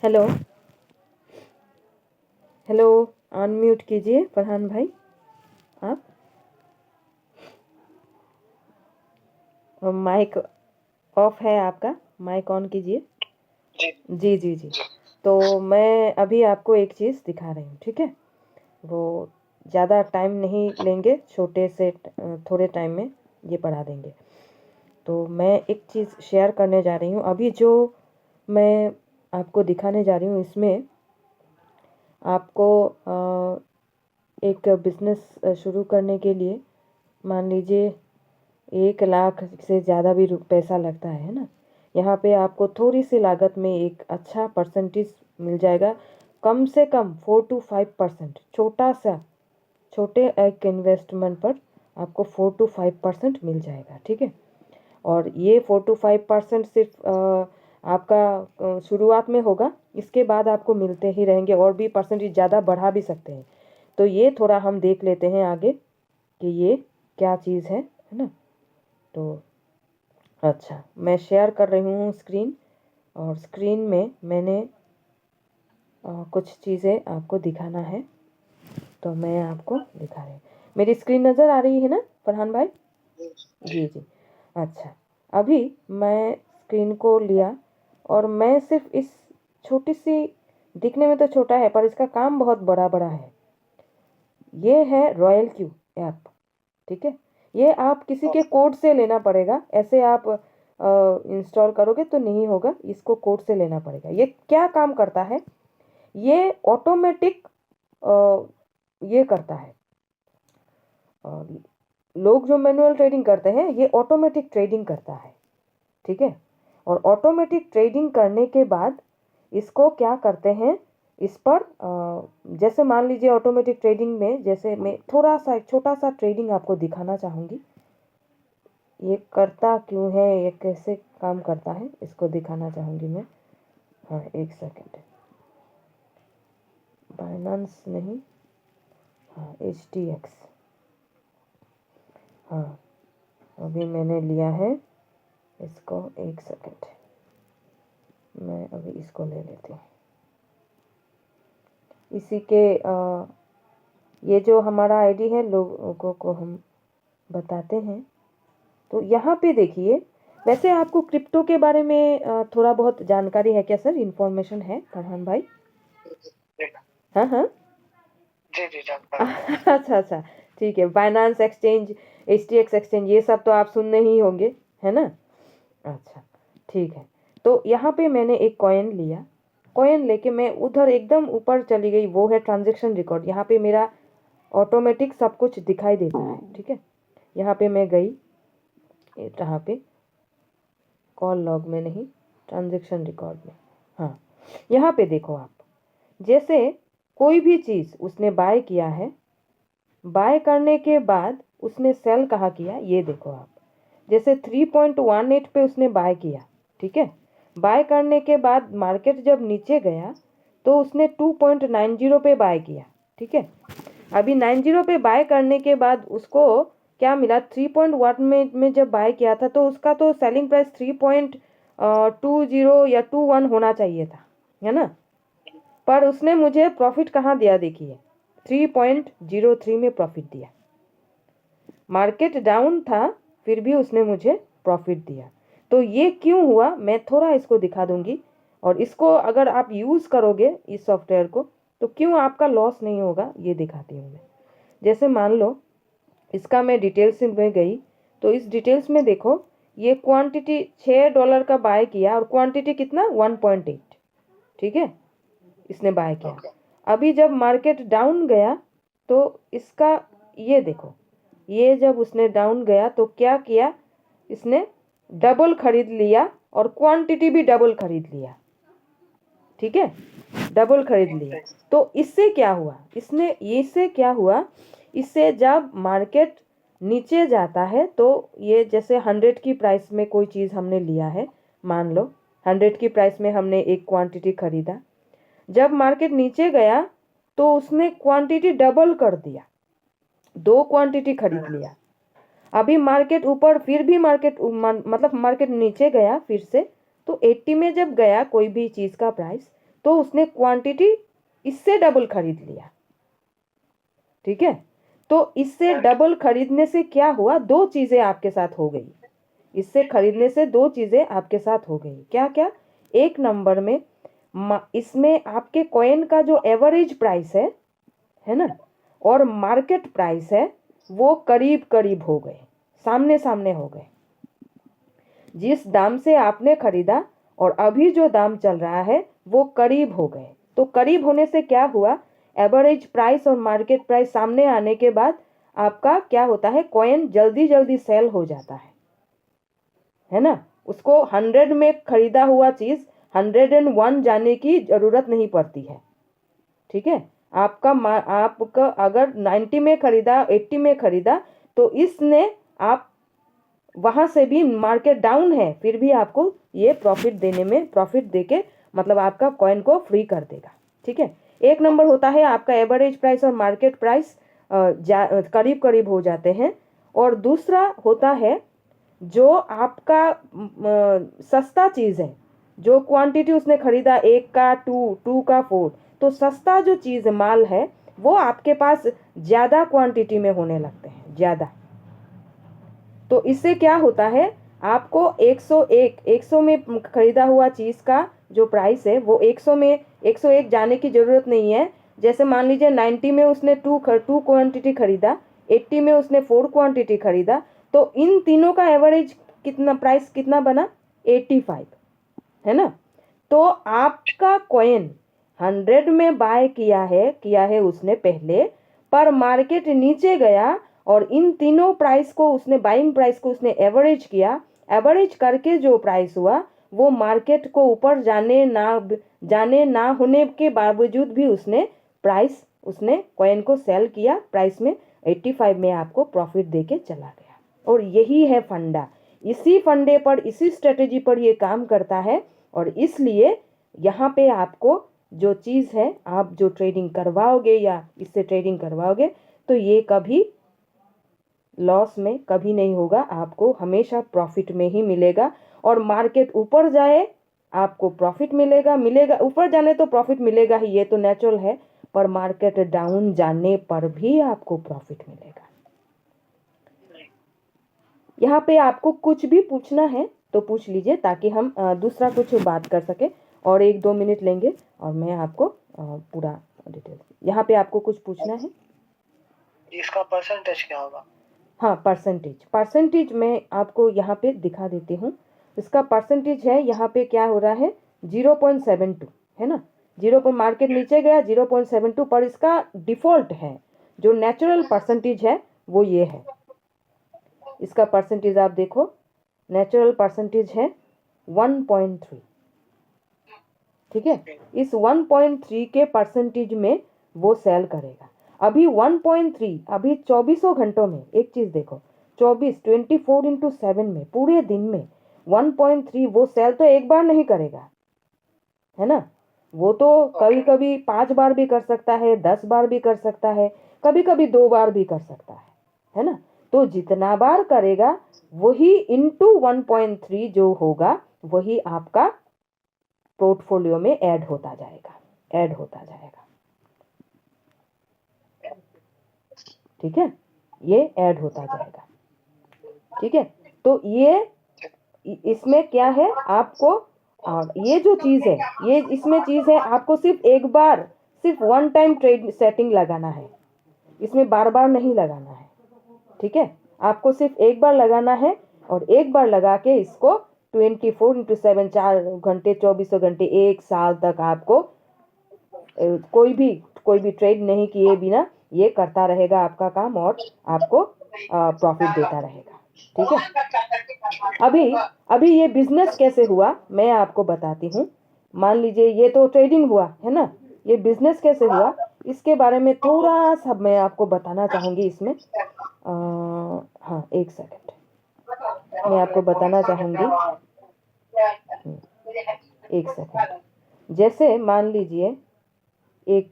Hello hello, unmute कीजिए फरहान भाई आप। माइक ऑफ है आपका, माइक ऑन कीजिए। जी जी जी। तो मैं अभी आपको एक चीज़ दिखा रही हूँ, ठीक है। वो ज़्यादा टाइम नहीं लेंगे, छोटे से थोड़े टाइम में ये पढ़ा देंगे। तो मैं एक चीज़ शेयर करने जा रही हूँ अभी, जो मैं आपको दिखाने जा रही हूँ। इसमें आपको एक बिज़नेस शुरू करने के लिए मान लीजिए 1 लाख से ज़्यादा भी पैसा लगता है ना। यहाँ पे आपको थोड़ी सी लागत में एक अच्छा परसेंटेज मिल जाएगा, कम से कम 4 to 5%। छोटे एक इन्वेस्टमेंट पर आपको 4 to 5% मिल जाएगा, ठीक है। और ये 4 to 5% सिर्फ आपका शुरुआत में होगा, इसके बाद आपको मिलते ही रहेंगे और भी परसेंटेज ज़्यादा बढ़ा भी सकते हैं। तो ये थोड़ा हम देख लेते हैं आगे कि ये क्या चीज़ है ना। तो अच्छा, मैं शेयर कर रही हूँ स्क्रीन, और स्क्रीन में मैंने कुछ चीज़ें आपको दिखाना है, तो मैं आपको दिखा रही हूँ। मेरी स्क्रीन नज़र आ रही है ना फरहान भाई? जी जी। अच्छा, अभी मैं स्क्रीन को लिया और मैं सिर्फ इस छोटी सी, दिखने में तो छोटा है पर इसका काम बहुत बड़ा बड़ा है। ये है रॉयल क्यू ऐप, ठीक है। ये आप किसी के कोड से लेना पड़ेगा, ऐसे आप इंस्टॉल करोगे तो नहीं होगा, इसको कोड से लेना पड़ेगा। ये क्या काम करता है, ये ऑटोमेटिक ये करता है। लोग जो मैनुअल ट्रेडिंग करते हैं, ये ऑटोमेटिक ट्रेडिंग करता है, ठीक है। और ऑटोमेटिक ट्रेडिंग करने के बाद इसको क्या करते हैं, इस पर जैसे मान लीजिए ऑटोमेटिक ट्रेडिंग में, जैसे मैं थोड़ा सा एक छोटा सा ट्रेडिंग आपको दिखाना चाहूँगी। ये करता क्यों है, ये कैसे काम करता है, इसको दिखाना चाहूँगी मैं। हाँ, एक सेकेंड। बाइनांस नहीं, हाँ HTX। हाँ, अभी मैंने लिया है इसको, एक सेकेंड, मैं अभी इसको ले लेती हूँ। इसी के ये जो हमारा आईडी है, लोगों को हम बताते हैं। तो यहाँ पे देखिए, वैसे आपको क्रिप्टो के बारे में थोड़ा बहुत जानकारी है क्या सर, इन्फॉर्मेशन है फरहान भाई? हाँ हाँ। जी जी जानकारी। अच्छा अच्छा, ठीक है। बाइनांस एक्सचेंज, HTX एक्सचेंज, ये सब तो आप सुनने ही होंगे, है ना। अच्छा, ठीक है। तो यहाँ पे मैंने एक कॉइन लिया, कॉइन लेके मैं उधर एकदम ऊपर चली गई, वो है ट्रांजैक्शन रिकॉर्ड। यहाँ पे मेरा ऑटोमेटिक सब कुछ दिखाई देता है, ठीक है। यहाँ पे मैं गई, यहाँ पे कॉल लॉग में नहीं, ट्रांजैक्शन रिकॉर्ड में। हाँ, यहाँ पे देखो आप, जैसे कोई भी चीज़ उसने बाय किया है, बाय करने के बाद उसने सेल कहाँ किया, ये देखो आप। जैसे 3.18 पे उसने बाय किया, ठीक है। बाय करने के बाद मार्केट जब नीचे गया तो उसने 2.90 पे बाय किया, ठीक है। अभी 90 पे बाय करने के बाद उसको क्या मिला, 3.1 में जब बाय किया था तो उसका तो सेलिंग प्राइस 3.20 या 21 होना चाहिए था, है ना। पर उसने मुझे प्रॉफिट कहाँ दिया, देखिए 3.03 में प्रॉफिट दिया। मार्केट डाउन था फिर भी उसने मुझे प्रॉफिट दिया। तो ये क्यों हुआ, मैं थोड़ा इसको दिखा दूंगी, और इसको अगर आप यूज़ करोगे इस सॉफ्टवेयर को तो क्यों आपका लॉस नहीं होगा, ये दिखाती हूँ मैं। जैसे मान लो इसका मैं डिटेल्स में गई, तो इस डिटेल्स में देखो, ये क्वांटिटी $6 का बाय किया और क्वांटिटी कितना 1.8, ठीक है, इसने बाय किया। अभी जब मार्केट डाउन गया तो इसका ये देखो, ये जब उसने डाउन गया तो क्या किया, इसने डबल खरीद लिया और क्वांटिटी भी डबल खरीद लिया, ठीक है, डबल खरीद लिया। तो इससे क्या हुआ, इससे क्या हुआ, इससे जब मार्केट नीचे जाता है तो ये जैसे 100 की प्राइस में कोई चीज़ हमने लिया है, मान लो 100 की प्राइस में हमने एक क्वांटिटी खरीदा, जब मार्केट नीचे गया तो उसने क्वांटिटी डबल कर दिया, 2 क्वांटिटी खरीद लिया। अभी मार्केट ऊपर, फिर भी मार्केट नीचे गया फिर से, तो 80 में जब गया कोई भी चीज़ का प्राइस, तो उसने क्वांटिटी इससे डबल खरीद लिया। ठीक है, तो इससे डबल खरीदने से क्या हुआ, दो चीजें आपके साथ हो गई। इससे खरीदने से दो चीजें आपके साथ हो गई। क्या क्या? एक नंबर में इसमें आपके कॉइन का जो एवरेज प्राइस है ना, और मार्केट प्राइस है, वो करीब करीब हो गए, सामने सामने हो गए। जिस दाम से आपने खरीदा और अभी जो दाम चल रहा है वो करीब हो गए। तो करीब होने से क्या हुआ, एवरेज प्राइस और मार्केट प्राइस सामने आने के बाद आपका क्या होता है, कॉइन जल्दी जल्दी सेल हो जाता है ना। उसको 100 में खरीदा हुआ चीज 101 जाने की जरूरत नहीं पड़ती है। ठीक है, आपका अगर 90 में खरीदा, 80 में खरीदा, तो इसने आप वहां से भी मार्केट डाउन है फिर भी आपको ये प्रॉफिट देके मतलब आपका कॉइन को फ्री कर देगा। ठीक है, एक नंबर होता है आपका एवरेज प्राइस और मार्केट प्राइस करीब करीब हो जाते हैं। और दूसरा होता है जो आपका सस्ता चीज है, जो क्वांटिटी उसने खरीदा 1 का 2 का 4, तो सस्ता जो चीज माल है वो आपके पास ज्यादा क्वांटिटी में होने लगते हैं, ज्यादा। तो इससे क्या होता है, आपको 100 में खरीदा हुआ चीज का जो प्राइस है वो 100 में 101 जाने की जरूरत नहीं है। जैसे मान लीजिए 90 में उसने टू क्वांटिटी खरीदा, 80 में उसने 4 क्वांटिटी खरीदा, तो इन तीनों का एवरेज कितना प्राइस कितना बना, 85, है ना। तो आपका कॉइन 100 में बाय किया है उसने पहले, पर मार्केट नीचे गया और इन तीनों प्राइस को उसने, बाइंग प्राइस को उसने एवरेज किया। एवरेज करके जो प्राइस हुआ वो मार्केट को ऊपर जाने ना होने के बावजूद भी उसने कॉइन को सेल किया प्राइस में 85 में, आपको प्रॉफिट देके चला गया। और यही है फंडा, इसी फंडे पर, इसी स्ट्रेटेजी पर ये काम करता है। और इसलिए यहाँ पे आपको जो चीज़ है, आप जो ट्रेडिंग करवाओगे या इससे ट्रेडिंग करवाओगे, तो ये कभी लॉस में कभी नहीं होगा, आपको हमेशा प्रॉफिट में ही मिलेगा। और मार्केट ऊपर जाए आपको प्रॉफिट मिलेगा, ऊपर जाने तो प्रॉफिट मिलेगा ही, ये तो नेचुरल है, पर मार्केट डाउन जाने पर भी आपको प्रॉफिट मिलेगा। यहाँ पे आपको कुछ भी पूछना है तो पूछ लीजिए, ताकि हम दूसरा कुछ बात कर सके। और 1-2 मिनट लेंगे और मैं आपको पूरा डिटेल, यहाँ पे आपको कुछ पूछना है। इसका परसेंटेज क्या होगा? हाँ, परसेंटेज मैं आपको यहाँ पे दिखा देती हूँ। इसका परसेंटेज है, यहाँ पे क्या हो रहा है, 0.72 है ना। 0 मार्केट नीचे गया 0.72, पर इसका डिफॉल्ट है, जो नेचुरल परसेंटेज है वो ये है। इसका परसेंटेज आप देखो, नेचुरल परसेंटेज है 1.3। ठीक है, इस 1.3 के परसेंटेज में वो सेल करेगा। अभी 1.3, अभी 24 घंटों में, एक चीज देखो, 24/7 में, पूरे दिन में 1.3 वो सेल तो एक बार नहीं करेगा, है ना। वो तो कभी कभी 5 बार भी कर सकता है, 10 बार भी कर सकता है, कभी कभी 2 बार भी कर सकता है ना। तो जितना बार करेगा वही इंटू 1.3 जो होगा वही आपका पोर्टफोलियो में ऐड होता जाएगा। ठीक है, ये ऐड होता जाएगा। ठीक है, तो ये इसमें क्या है, आपको ये जो चीज है, ये इसमें चीज है, आपको सिर्फ 1 टाइम ट्रेड सेटिंग लगाना है, इसमें बार बार नहीं लगाना है। ठीक है, आपको सिर्फ एक बार लगाना है, और एक बार लगा के इसको 24/7, 4 घंटे, 24 घंटे, 1 साल तक आपको कोई भी ट्रेड नहीं किए बिना ये करता रहेगा आपका काम, और आपको प्रॉफिट देता रहेगा। ठीक है, अभी ये बिजनेस कैसे हुआ मैं आपको बताती हूँ। मान लीजिए ये तो ट्रेडिंग हुआ है ना, ये बिजनेस कैसे हुआ इसके बारे में थोड़ा सा मैं आपको बताना चाहूंगी इसमें। हाँ, एक सेकंड, मैं आपको बताना चाहूंगी। एक सेकंड, जैसे मान लीजिए एक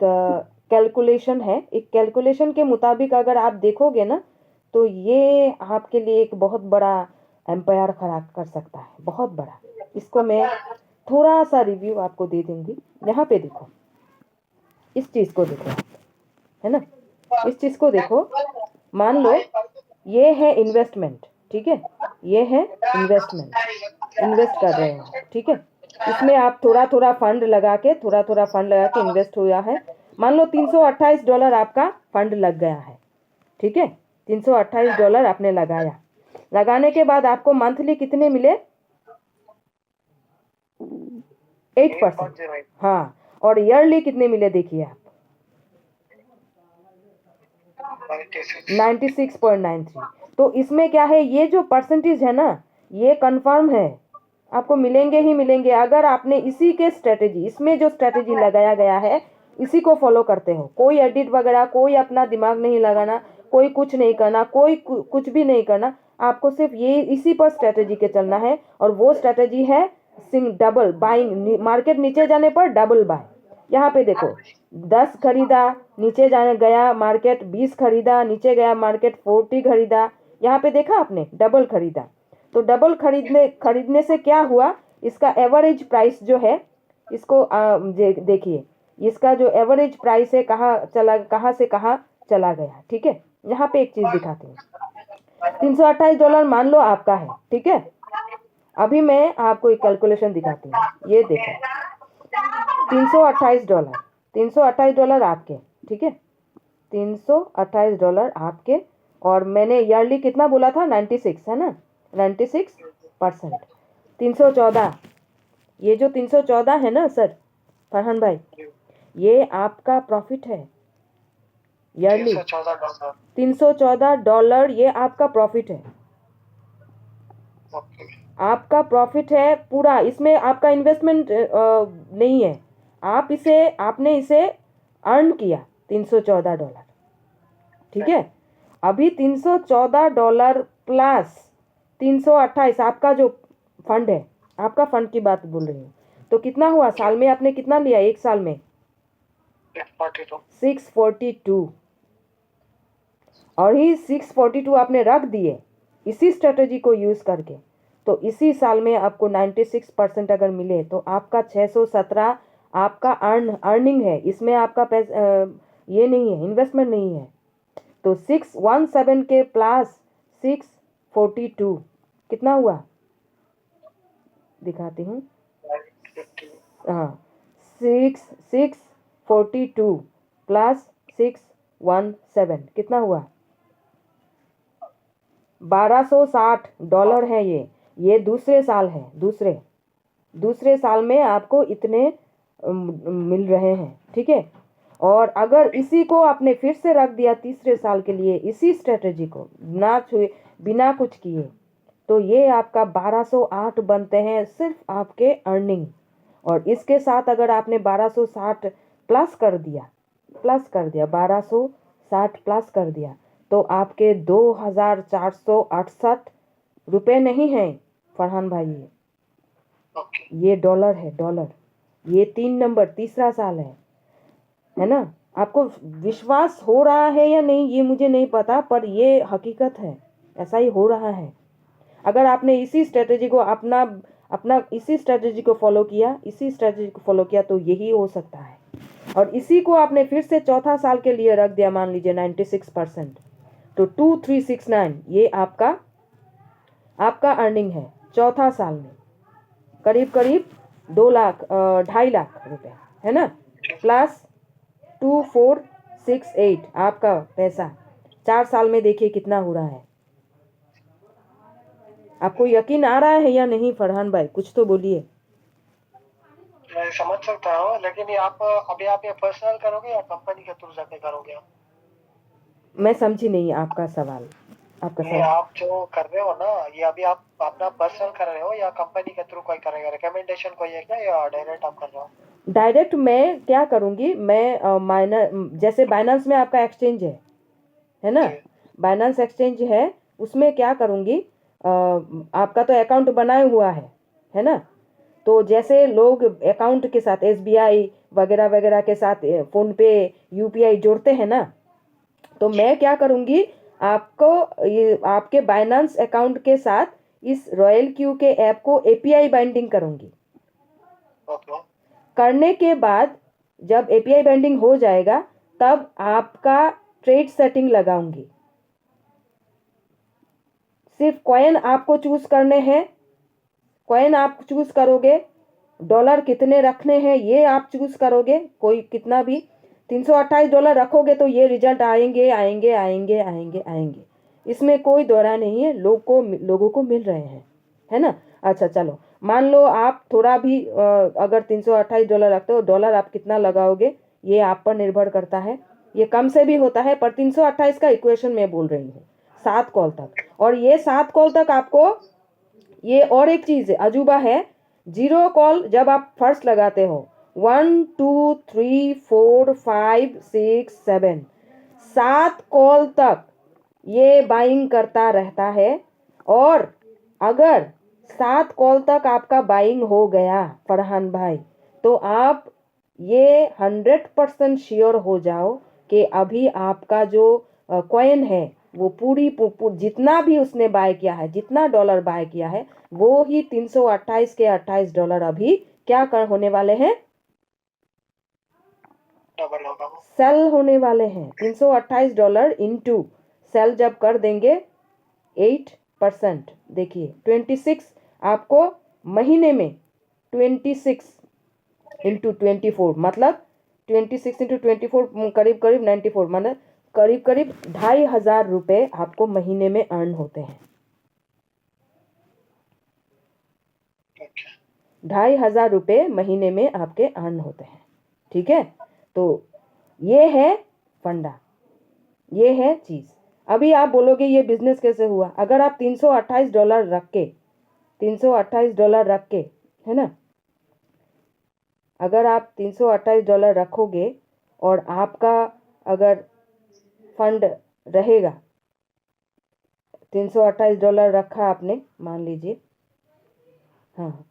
कैलकुलेशन है, एक कैलकुलेशन के मुताबिक अगर आप देखोगे ना, तो ये आपके लिए एक बहुत बड़ा एम्पायर खड़ा कर सकता है, बहुत बड़ा। इसको मैं थोड़ा सा रिव्यू आपको दे दूंगी। यहाँ पे देखो, इस चीज़ को देखो आप, है ना, इस चीज़ को देखो। मान लो ये है इन्वेस्टमेंट, ठीक है, ये है इन्वेस्टमेंट, इन्वेस्ट कर रहे हो, ठीक है। इसमें आप थोड़ा थोड़ा फंड लगा के, थोड़ा थोड़ा फंड लगा के इन्वेस्ट हुआ है। मान लो $328 आपका फंड लग गया है, ठीक है। $328 आपने लगाया। लगाने के बाद आपको मंथली कितने मिले? 8%। हाँ, और ईयरली कितने मिले देखिए आप? 96.93। तो इसमें क्या है, ये जो परसेंटेज है ना, ये कंफर्म है, आपको मिलेंगे ही मिलेंगे अगर आपने इसी के स्ट्रेटेजी, इसमें जो स्ट्रेटेजी लगाया गया है इसी को फॉलो करते हो। कोई एडिट वगैरह, कोई अपना दिमाग नहीं लगाना, कोई कुछ नहीं करना, कोई कुछ भी नहीं करना। आपको सिर्फ ये इसी पर स्ट्रेटेजी के चलना है, और वो स्ट्रेटेजी है डबल बाइंग। मार्केट नीचे जाने पर डबल बाय। यहाँ पे देखो, 10 खरीदा, नीचे जाने गया मार्केट 20 खरीदा, नीचे गया मार्केट 40 खरीदा। यहाँ पे देखा आपने, डबल खरीदा। तो डबल खरीदने से क्या हुआ, इसका एवरेज प्राइस जो है, इसको देखिए, इसका जो एवरेज प्राइस है कहाँ से कहाँ चला गया, ठीक है। यहाँ पे एक चीज दिखाती हूँ। $328 मान लो आपका है, ठीक है। अभी मैं आपको एक कैलकुलेशन दिखाती हूँ, ये देखो, $328, $328 आपके, ठीक है, $328 आपके। और मैंने ईयरली कितना बोला था? 96, है ना, 96%। 314, ये जो 314 है ना सर फरहान भाई, ये आपका प्रॉफिट है ईयरली। $314 ये आपका प्रॉफिट है, आपका प्रॉफिट है पूरा। इसमें आपका इन्वेस्टमेंट नहीं है, आपने इसे अर्न किया $314, ठीक है। अभी $314 प्लस 328 आपका जो फंड है, आपका फंड की बात बोल रही हूँ, तो कितना हुआ साल में? आपने कितना लिया एक साल में? 642। और ही 642 आपने रख दिए इसी स्ट्रेटजी को यूज करके, तो इसी साल में आपको 96% अगर मिले तो आपका 617 आपका अर्निंग है। इसमें आपका पैसा ये नहीं है, इन्वेस्टमेंट नहीं है। तो 617 के प्लस 642 कितना हुआ दिखाती हूँ। हाँ, 642 प्लस 617 कितना हुआ? $1260 है ये दूसरे साल है। दूसरे साल में आपको इतने मिल रहे हैं, ठीक है। और अगर इसी को आपने फिर से रख दिया तीसरे साल के लिए, इसी स्ट्रेटजी को ना छुए बिना कुछ किए, तो ये आपका 1208 बनते हैं सिर्फ आपके अर्निंग। और इसके साथ अगर आपने 1260 प्लस कर दिया 1260 प्लस कर दिया, तो आपके 2468 रुपये नहीं हैं फरहान भाई, ये डॉलर है, डॉलर। ये 3 नंबर तीसरा साल है ना। आपको विश्वास हो रहा है या नहीं ये मुझे नहीं पता, पर ये हकीकत है, ऐसा ही हो रहा है। अगर आपने इसी स्ट्रेटजी को अपना इसी स्ट्रेटजी को फॉलो किया तो यही हो सकता है। और इसी को आपने फिर से चौथा साल के लिए रख दिया, मान लीजिए 96%, तो 2369 ये आपका अर्निंग है चौथा साल में, करीब 2.5 लाख रुपए, है ना। प्लस 2468 आपका पैसा 4 साल में देखिए कितना हो रहा है। आपको यकीन आ रहा है या नहीं फरहान भाई, कुछ तो बोलिए। मैं समझ सकता हूँ, लेकिन ये आप ये पर्सनल करोगे या कंपनी के थ्रू जाके करोगे आप? मैं समझी नहीं आपका सवाल। ये आप जो कर रहे हो ना, ये अभी आप अपना पर्सनल कर रहे हो या कंपनी के थ्रू कोई करेगा? रिकमेंडेशन कोई है क्या, या डायरेक्ट आप कर रहे हो? डायरेक्ट मैं क्या करूँगी, मैं जैसे बाइनेंस में आपका एक्सचेंज है ना, बाइनेंस एक्सचेंज है, उसमें क्या करूँगी, आपका तो अकाउंट बनाया हुआ है ना। तो जैसे लोग अकाउंट के साथ SBI वगैरह वगैरह के साथ फ़ोन पे UPI जोड़ते हैं ना, तो मैं क्या करूँगी, आपको ये आपके बाइनेंस अकाउंट के साथ इस रॉयल क्यू के ऐप को API बाइंडिंग करूँगी। ओके करने के बाद जब एपीआई बाइंडिंग हो जाएगा तब आपका ट्रेड सेटिंग लगाऊंगी। सिर्फ कॉइन आपको चूज करने हैं, कॉइन आप चूज करोगे, डॉलर कितने रखने हैं ये आप चूज करोगे, कोई कितना भी। $328 रखोगे तो ये रिजल्ट आएंगे आएंगे आएंगे आएंगे आएंगे, इसमें कोई दोहरा नहीं है, लोगों को मिल रहे हैं, है ना। अच्छा चलो, मान लो आप थोड़ा भी अगर $328 रखते हो, डॉलर आप कितना लगाओगे ये आप पर निर्भर करता है, ये कम से भी होता है, पर 328 का इक्वेशन मैं बोल रही हूँ 7 कॉल तक। और ये 7 कॉल तक आपको, ये और एक चीज है, अजूबा है, 0 कॉल जब आप फर्स्ट लगाते हो 1 2 3 4 5 6 7 7 कॉल तक ये बाइंग करता रहता है। और अगर 7 कॉल तक आपका बाइंग हो गया फरहान भाई, तो आप ये 100% श्योर हो जाओ कि अभी आपका जो कॉइन है वो जितना भी उसने बाय किया है, जितना डॉलर बाय किया है, वो ही 328 के $28 अभी क्या होने वाले हैं, डबल होगा। सेल होने वाले हैं। $328 इंटू सेल जब कर देंगे 8%, देखिए 26 आपको महीने में, 26 इंटू 24 मतलब 26 इंटू 24 करीब करीब 94, मतलब करीब करीब 2,500 रुपये आपको महीने में अर्न होते हैं। 2,500 रुपये महीने में आपके अर्न होते हैं, ठीक है। तो ये है फंडा, ये है चीज। अभी आप बोलोगे ये बिजनेस कैसे हुआ, अगर आप $328 रख के, $328 रख के, है ना, अगर आप $328 रखोगे और आपका अगर फंड रहेगा, $328 रखा आपने, मान लीजिए, हाँ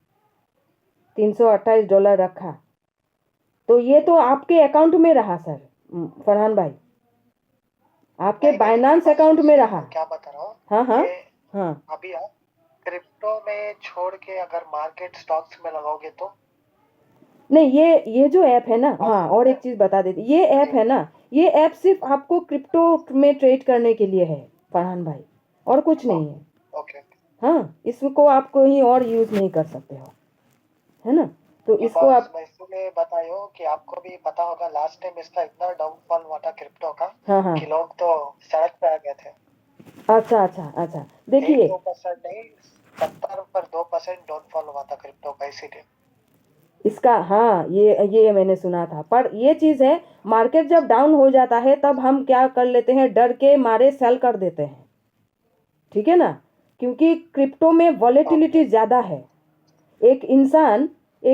$328 रखा, तो ये तो आपके अकाउंट में रहा सर फरहान भाई, आपके बाइनांस अकाउंट में रहा। क्या बता रहा हूँ, हाँ हाँ हाँ, अभी आप क्रिप्टो में छोड़ के अगर मार्केट स्टॉक्स में लगाओगे तो नहीं, ये जो ऐप है ना, हाँ और एक चीज बता देती, ये ऐप है ना, ये ऐप सिर्फ आपको क्रिप्टो में ट्रेड करने के लिए है फरहान भाई, और कुछ नहीं है। ओके हाँ, इसको आप कहीं और यूज नहीं कर सकते हो, है ना। तो इसको आप, मैं इसलिए बताइयो कि आपको भी पता होगा लास्ट टाइम इसका इतना डाउनफॉल हुआ था क्रिप्टो का, हाँ हाँ, कि लोग तो सड़क पे आ गए थे। अच्छा अच्छा अच्छा, देखिए 2% नहीं, 70 पर 2% डाउनफॉल हुआ था क्रिप्टो का, इसीलिए इसका, हाँ ये मैंने सुना था। पर ये चीज है, मार्केट जब डाउन हो जाता है तब हम क्या कर लेते हैं, डर के मारे सेल कर देते हैं, ठीक है ना, क्योंकि क्रिप्टो में वॉलेटिलिटी ज्यादा है। एक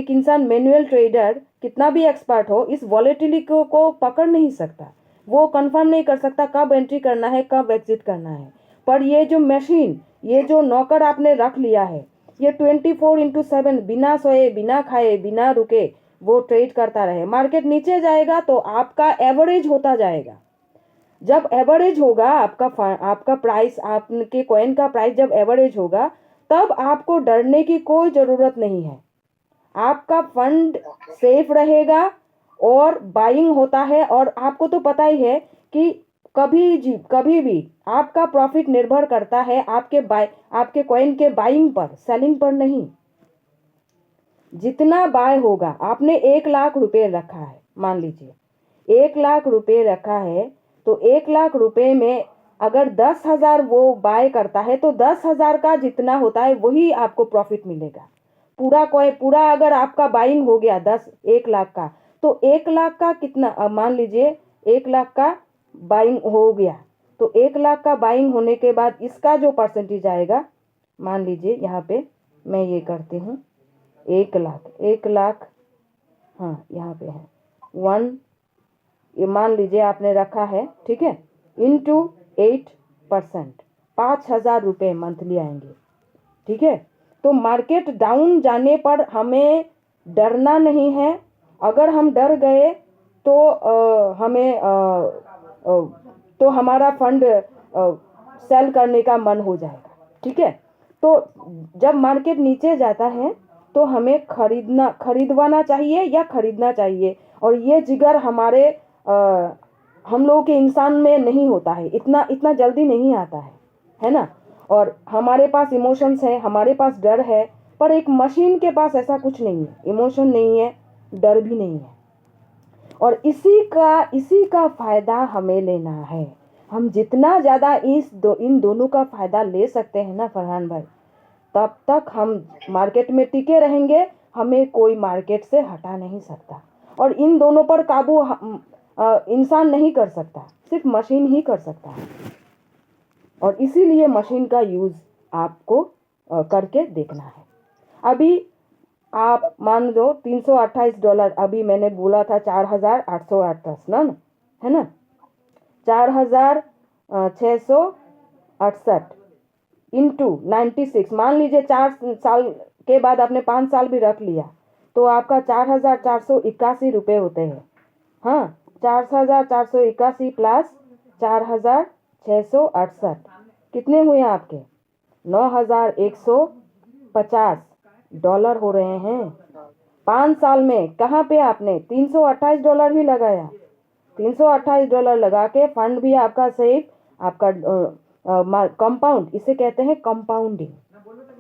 इंसान मैनुअल ट्रेडर कितना भी एक्सपर्ट हो, इस वॉलेटिलिटी को पकड़ नहीं सकता, वो कंफर्म नहीं कर सकता कब एंट्री करना है कब एग्जिट करना है। पर ये जो मशीन, ये जो नौकर आपने रख लिया है, ये 24/7 बिना सोए बिना खाए बिना रुके वो ट्रेड करता रहे। मार्केट नीचे जाएगा तो आपका एवरेज होता जाएगा, जब एवरेज होगा आपका प्राइस, आपके कॉइन का प्राइस जब एवरेज होगा, तब आपको डरने की कोई जरूरत नहीं है, आपका फंड सेफ रहेगा और बाइंग होता है। और आपको तो पता ही है कि कभी भी आपका प्रॉफिट निर्भर करता है आपके कॉइन के बाइंग पर, सेलिंग पर नहीं। जितना बाय होगा, आपने 1,00,000 रुपये रखा है, मान लीजिए 1,00,000 रुपये रखा है, तो 1,00,000 रुपये में अगर 10,000 वो बाय करता है तो 10,000 का जितना होता है वही आपको प्रॉफिट मिलेगा। पूरा अगर आपका बाइंग हो गया 1,00,000 का, तो 1,00,000 का कितना, मान लीजिए 1,00,000 का बाइंग हो गया, तो 1,00,000 का बाइंग होने के बाद इसका जो परसेंटेज आएगा, मान लीजिए यहाँ पे मैं ये करती हूँ, 1,00,000, हाँ यहाँ पे है 1, ये मान लीजिए आपने रखा है, ठीक है, इंटू 8%, 5,000 रुपये मंथली आएंगे, ठीक है। तो मार्केट डाउन जाने पर हमें डरना नहीं है, अगर हम डर गए तो तो हमारा फंड सेल करने का मन हो जाएगा, ठीक है। तो जब मार्केट नीचे जाता है तो हमें खरीदवाना चाहिए या खरीदना चाहिए। और ये जिगर हमारे हम लोगों के इंसान में नहीं होता है, इतना जल्दी नहीं आता है ना। और हमारे पास इमोशंस है, हमारे पास डर है, पर एक मशीन के पास ऐसा कुछ नहीं है, इमोशन नहीं है, डर भी नहीं है। और इसी का फायदा हमें लेना है। हम जितना ज़्यादा इन दोनों का फायदा ले सकते हैं ना फरहान भाई, तब तक हम मार्केट में टिके रहेंगे, हमें कोई मार्केट से हटा नहीं सकता। और इन दोनों पर काबू इंसान नहीं कर सकता, सिर्फ मशीन ही कर सकता है। और इसीलिए मशीन का यूज़ आपको करके देखना है। अभी आप मान लो $328, अभी मैंने बोला था 4,868 ना, है ना, 4,668 इंटू 96, मान लीजिए 4 साल के बाद आपने 5 साल भी रख लिया तो आपका 4,481 रुपये होते हैं। हाँ, 4,481 प्लस 4,668 कितने हुए आपके? $9,150 हो रहे हैं। 5 साल में कहाँ पे आपने $328 ही लगाया। $328 लगा के फंड भी आपका सेफ, आपका कंपाउंड, इसे कहते हैं कंपाउंडिंग।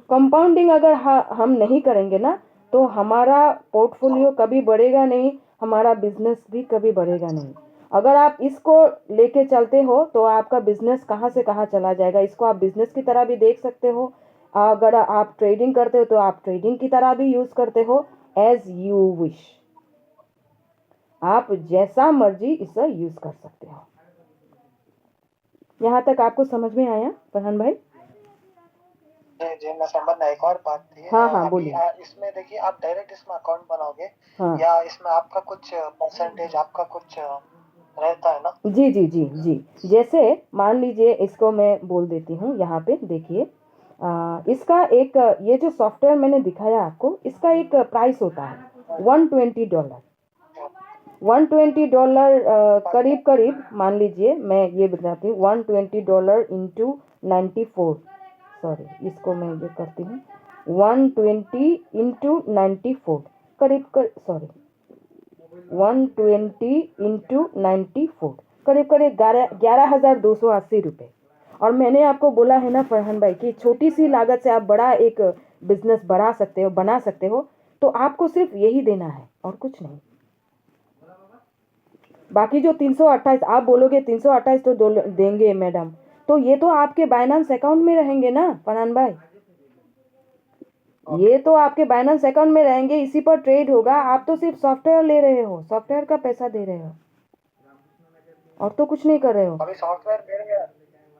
कंपाउंडिंग अगर हम नहीं करेंगे ना तो हमारा पोर्टफोलियो कभी बढ़ेगा नहीं, हमारा बिजनेस भी कभी बढ़ेगा नहीं। अगर आप इसको लेके चलते हो तो आपका बिजनेस कहाँ से कहाँ चला जाएगा। इसको आप बिजनेस की तरह भी देख सकते हो, अगर आप ट्रेडिंग करते हो तो आप ट्रेडिंग की तरह भी यूज करते हो, एज यू विश। आप जैसा मर्जी इसे यूज कर सकते हो। यहाँ तक आपको समझ में आया फरहान भाई? जी मैं समझ ना। एक और बात थी। हाँ बोलिए। इसमें देखिए, आप डायरेक्ट इसमें अकाउंट बनाओगे हाँ या इसमें आपका कुछ परसेंटेज, आपका कुछ रहता है ना? जी जी जी जी, जैसे मान लीजिए, इसको मैं बोल देती हूँ। यहाँ पे देखिए, इसका एक, ये जो सॉफ्टवेयर मैंने दिखाया आपको, इसका एक प्राइस होता है $120। $120 करीब मान लीजिए, मैं ये बताती हूँ, $120 इंटू 94, सॉरी इसको मैं ये करती हूँ, 120 इंटू 94 करीब 120 इंटू 94 करीब 11,280 रुपये। और मैंने आपको बोला है ना फरहान भाई कि छोटी सी लागत से आप बड़ा एक बिजनेस बढ़ा सकते हो, बना सकते हो। तो आपको सिर्फ यही देना है और कुछ नहीं। बाकी जो 328 आप बोलोगे 328 तो देंगे मैडम, तो ये तो आपके बाइनेंस अकाउंट में रहेंगे ना फरहान भाई, ये तो आपके बाइनेंस अकाउंट में रहेंगे, इसी पर ट्रेड होगा। आप तो सिर्फ सॉफ्टवेयर ले रहे हो, सॉफ्टवेयर का पैसा दे रहे हो और तो कुछ नहीं कर रहे हो। अभी सॉफ्टवेयर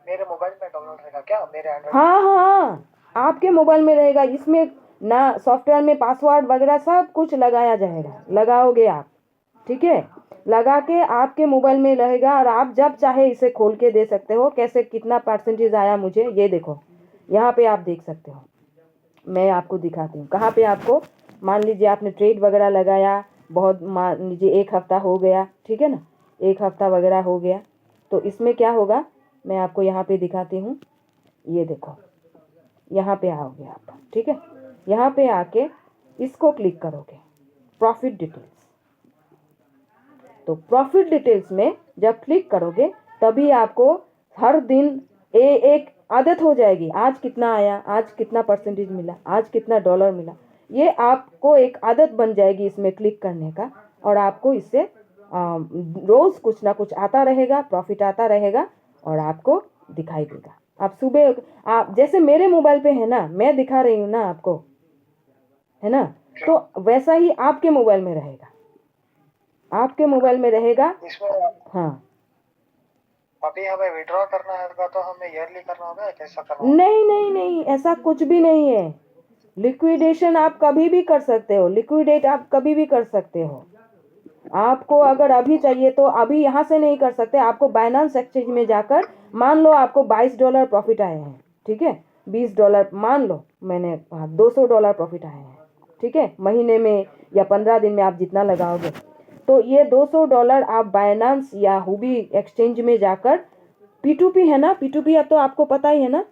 मेरे मोबाइल में डाउनलोड रहेगा क्या? मेरे एंड्रॉइड? हाँ, आपके मोबाइल में रहेगा। इसमें ना सॉफ्टवेयर में पासवर्ड वगैरह सब कुछ लगाया जाएगा, लगाओगे आप, ठीक है, लगा के आपके मोबाइल में रहेगा और आप जब चाहे इसे खोल के दे सकते हो। कैसे, कितना परसेंटेज आया मुझे ये देखो, यहाँ पे आप देख सकते हो। मैं आपको दिखाती हूँ कहाँ पे आपको, मान लीजिए आपने ट्रेड वगैरह लगाया, बहुत मान लीजिए 1 हफ्ता हो गया, ठीक है ना, 1 हफ्ता वगैरह हो गया, तो इसमें क्या होगा मैं आपको यहाँ पे दिखाती हूँ। ये देखो, यहाँ पे आओगे आप, ठीक है, यहाँ पे आके इसको क्लिक करोगे, प्रॉफिट डिटेल्स। तो प्रॉफिट डिटेल्स में जब क्लिक करोगे तभी आपको हर दिन एक आदत हो जाएगी, आज कितना आया, आज कितना परसेंटेज मिला, आज कितना डॉलर मिला। ये आपको एक आदत बन जाएगी इसमें क्लिक करने का, और आपको इससे रोज कुछ ना कुछ आता रहेगा, प्रॉफिट आता रहेगा और आपको दिखाई देगा। आप सुबह, आप जैसे मेरे मोबाइल पे है ना, मैं दिखा रही हूँ ना आपको, है ना, तो वैसा ही आपके मोबाइल में रहेगा, आपके मोबाइल में रहेगा। हाँ, अभी हमें विड्रॉ करना होगा तो हमें ईयरली करना होगा, कैसा करना होगा? नहीं, ऐसा कुछ भी नहीं है। लिक्विडेशन आप कभी भी कर सकते हो, लिक्विडेट आप कभी भी कर सकते हो। आपको अगर अभी चाहिए तो अभी यहाँ से नहीं कर सकते, आपको बाइनेंस एक्सचेंज में जाकर, मान लो आपको $22 प्रॉफिट आए हैं, ठीक है, $20 मान लो, मैंने $200 प्रॉफिट आए हैं, ठीक है, महीने में या 15 दिन में आप जितना लगाओगे, तो ये $200 आप बाइनेंस या हुबी एक्सचेंज में जाकर, P2P है ना, P2P अब तो आपको पता ही है ना,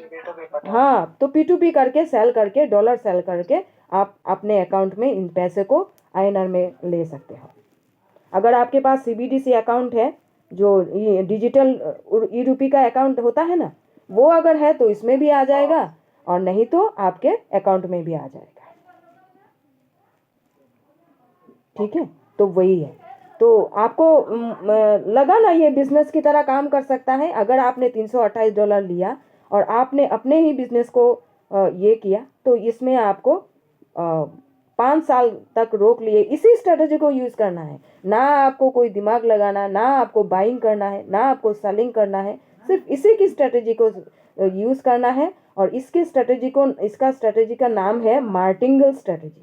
B2B करना। हाँ, तो P2P करके सेल करके डॉलर सेल करके आप अपने अकाउंट में इन पैसे को INR में ले सकते हो। अगर आपके पास CBDC अकाउंट है, जो ये डिजिटल ई-रूपी का अकाउंट होता है ना, वो अगर है तो इसमें भी आ जाएगा, और नहीं तो आपके अकाउंट में भी आ जाएगा। ठीक है, तो वही है। तो आपको लगा ना ये बिजनेस की तरह काम कर सकता है। अगर आपने $328 लिया और आपने अपने ही बिजनेस को ये किया, तो इसमें आपको 5 साल तक रोक लिए इसी स्ट्रेटजी को यूज़ करना है। ना आपको कोई दिमाग लगाना, ना आपको बाइंग करना है, ना आपको सेलिंग करना है, सिर्फ इसी की स्ट्रेटजी को यूज़ करना है। और इसकी स्ट्रेटजी को, इसका स्ट्रेटजी का नाम है martingale strategy.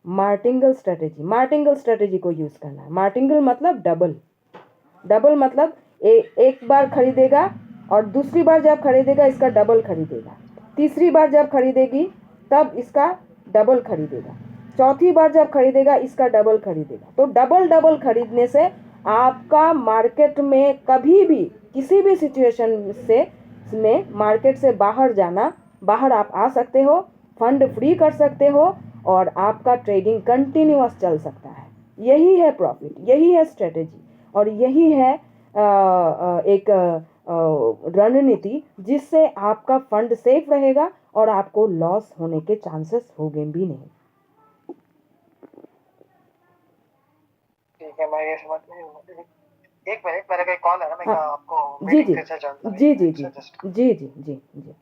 Martingale strategy, martingale strategy को यूज़ करना है। मार्टिंगल मतलब डबल, डबल मतलब एक बार खरीदेगा और दूसरी बार जब खरीदेगा इसका डबल खरीदेगा, तीसरी बार जब खरीदेगी तब इसका डबल खरीदेगा, चौथी बार जब खरीदेगा इसका डबल खरीदेगा। तो डबल डबल खरीदने से आपका मार्केट में कभी भी किसी भी सिचुएशन से में मार्केट से बाहर जाना, बाहर आप आ सकते हो, फंड फ्री कर सकते हो, और आपका ट्रेडिंग कंटिन्यूअस चल सकता है। यही है प्रॉफिट, यही है स्ट्रेटेजी, और यही है एक रणनीति जिससे आपका फंड सेफ रहेगा और आपको लॉस होने के चांसेस होंगे भी नहीं। ठीक है, मैं ये समझ गई। एक मिनट, मेरा कोई कॉल है ना, मैं आपको जी मीटिंग जी कैसे ज्वाइन करें? जी जी जी जी जी जी जी।